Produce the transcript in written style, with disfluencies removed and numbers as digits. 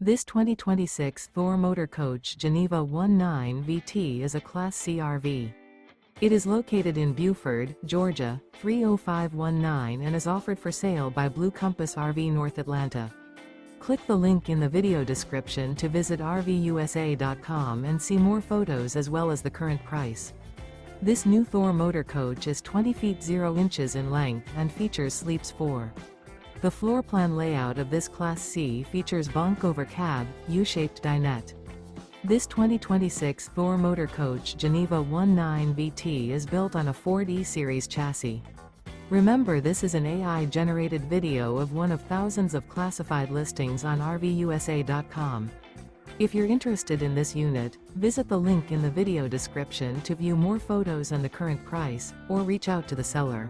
This 2026 Thor Motor Coach Geneva 19 VT is a Class C RV. It is located in Buford, Georgia, 30519 and is offered for sale by Blue Compass RV North Atlanta. Click the link in the video description to visit RVUSA.com and see more photos as well as the current price. This new Thor Motor Coach is 20 feet 0 inches in length and features sleeps 4. The floor plan layout of this Class C features Bunk Over Cab, U-shaped dinette. This 2026 Thor Motor Coach Geneva 19 VT is built on a Ford E-Series chassis. Remember, this is an AI-generated video of one of thousands of classified listings on RVUSA.com. If you're interested in this unit, visit the link in the video description to view more photos and the current price, or reach out to the seller.